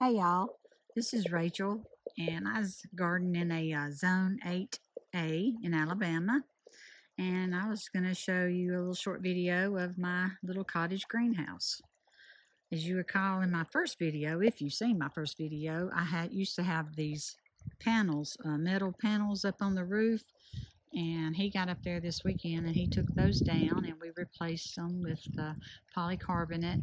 Hey y'all, this is Rachel, and I was gardening in a Zone 8A in Alabama, and I was going to show you a little short video of my little cottage greenhouse. As you recall in my first video, if you've seen my first video, I used to have these panels, metal panels up on the roof, and he got up there this weekend and he took those down and we replaced them with polycarbonate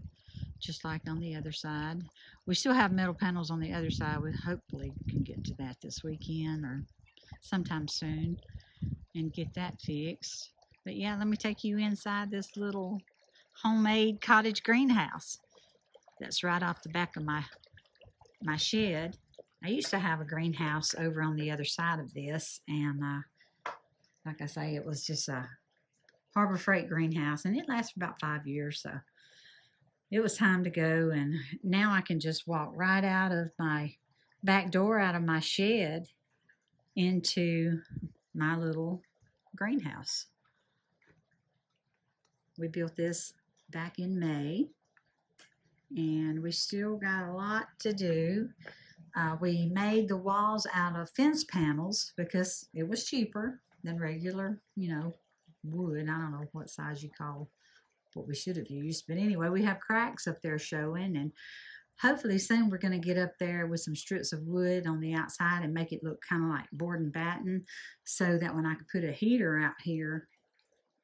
just like on the other side. We still have metal panels on the other side. We hopefully can get to that this weekend or sometime soon and get that fixed. But yeah, let me take you inside this little homemade cottage greenhouse that's right off the back of my shed. I used to have a greenhouse over on the other side of this, and like I say, it was just a Harbor Freight greenhouse, and it lasted about 5 years. So it was time to go, and now I can just walk right out of my back door, out of my shed, into my little greenhouse. We built this back in May, and we still got a lot to do. We made the walls out of fence panels because it was cheaper than regular, wood. I don't know what size you call what we should have used, but anyway, we have cracks up there showing, and hopefully soon we're going to get up there with some strips of wood on the outside and make it look kind of like board and batten, so that when I put a heater out here,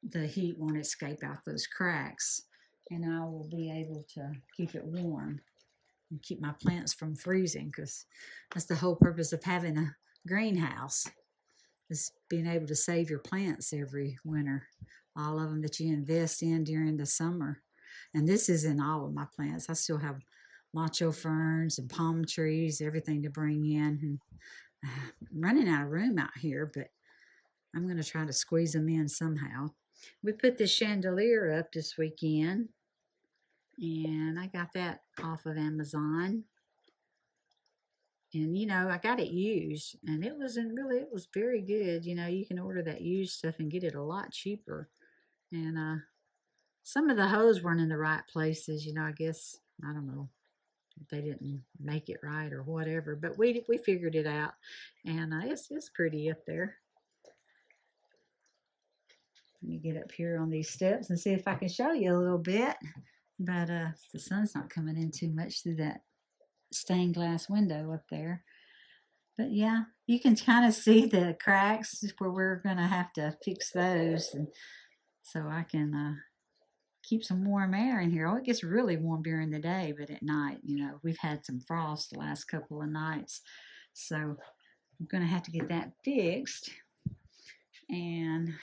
the heat won't escape out those cracks, and I will be able to keep it warm and keep my plants from freezing, because that's the whole purpose of having a greenhouse, is being able to save your plants every winter, all of them that you invest in during the summer. And this is in all of my plants. I still have macho ferns and palm trees, everything to bring in. And I'm running out of room out here, but I'm going to try to squeeze them in somehow. We put this chandelier up this weekend, and I got that off of Amazon. And I got it used, and it was very good. You can order that used stuff and get it a lot cheaper. And some of the hose weren't in the right places. I guess, I don't know, they didn't make it right or whatever, but we figured it out, and it's pretty up there. Let me get up here on these steps and see if I can show you a little bit, but the sun's not coming in too much through that stained glass window up there. But yeah, you can kind of see the cracks where we're going to have to fix those, and so I can keep some warm air in here. Oh, it gets really warm during the day, but at night, we've had some frost the last couple of nights. So I'm going to have to get that fixed. And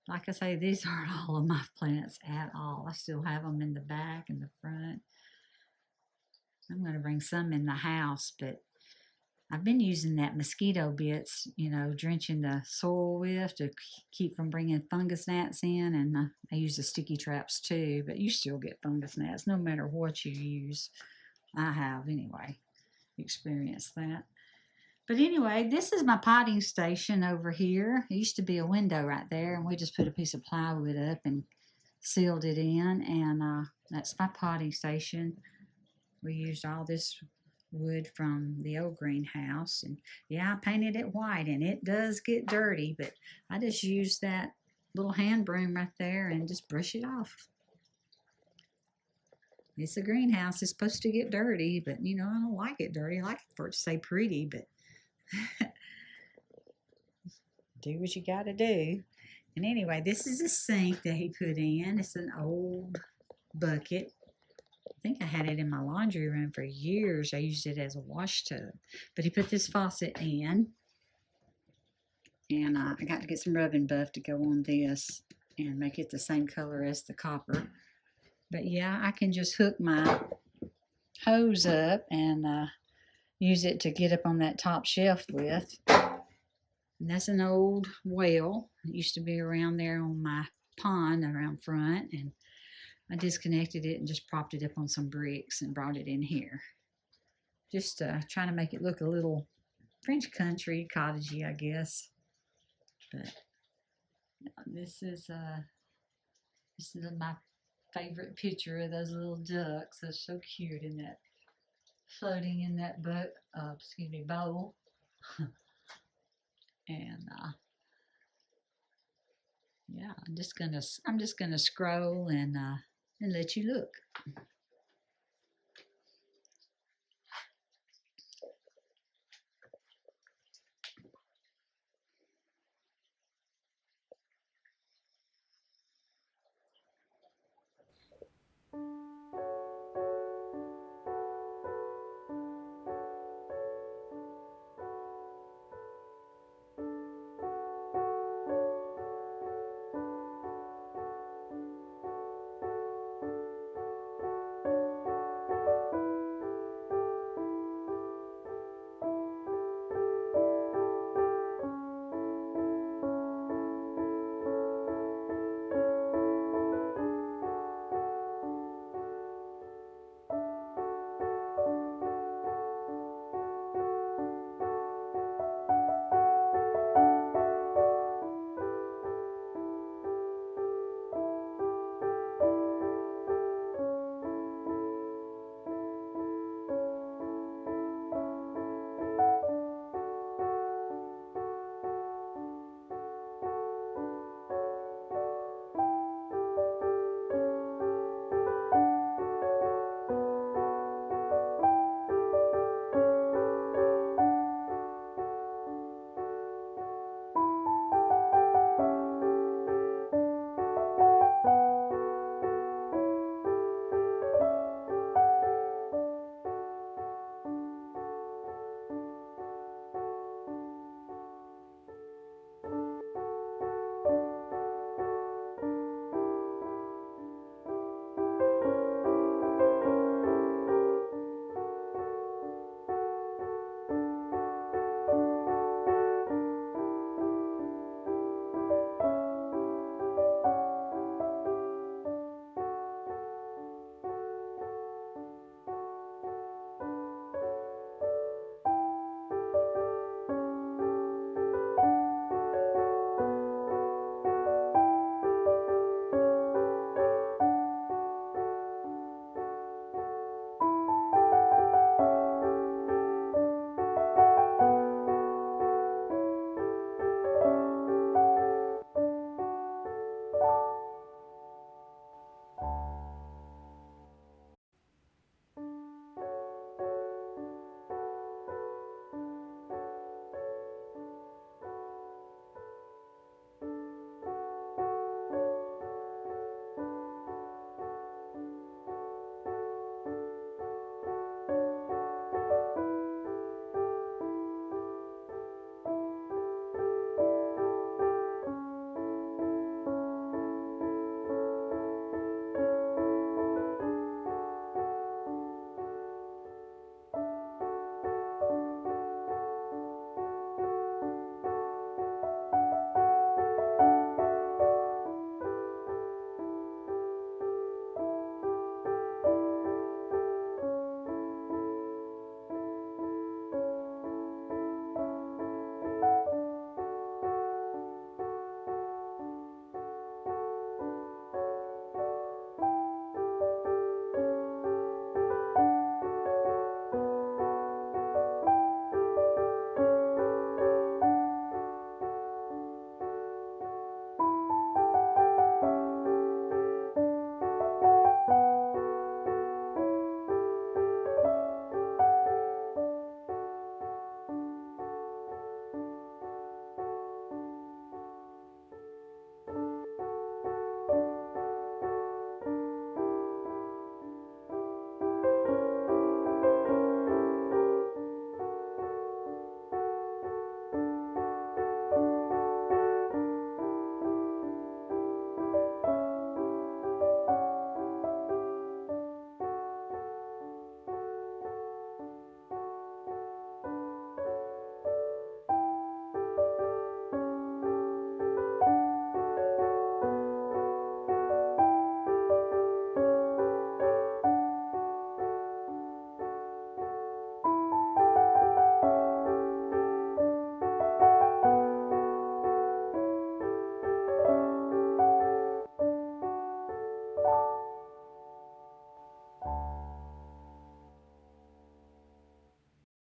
like I say, these aren't all of my plants at all. I still have them in the back and the front. I'm going to bring some in the house, but I've been using that mosquito bits, drenching the soil with to keep from bringing fungus gnats in, and I use the sticky traps too, but you still get fungus gnats no matter what you use. I have, anyway, experienced that. But anyway, this is my potting station over here. It used to be a window right there, and we just put a piece of plywood up and sealed it in, and that's my potting station. We used all this wood from the old greenhouse, and yeah, I painted it white, and it does get dirty, but I just use that little hand broom right there and just brush it off. It's a greenhouse. It's supposed to get dirty, but I don't like it dirty. I like it for it to stay pretty, but do what you gotta do. And anyway, this is a sink that he put in. It's an old bucket. I think I had it in my laundry room for years. I used it as a wash tub. But he put this faucet in, and I got to get some rubbing buff to go on this and make it the same color as the copper. But yeah, I can just hook my hose up and use it to get up on that top shelf with. And that's an old well. It used to be around there on my pond around front, and I disconnected it and just propped it up on some bricks and brought it in here. Just trying to make it look a little French country, cottagey, I guess. But this is my favorite picture of those little ducks. They're so cute in that floating in that boat, bowl. And yeah, I'm just gonna scroll and let you look.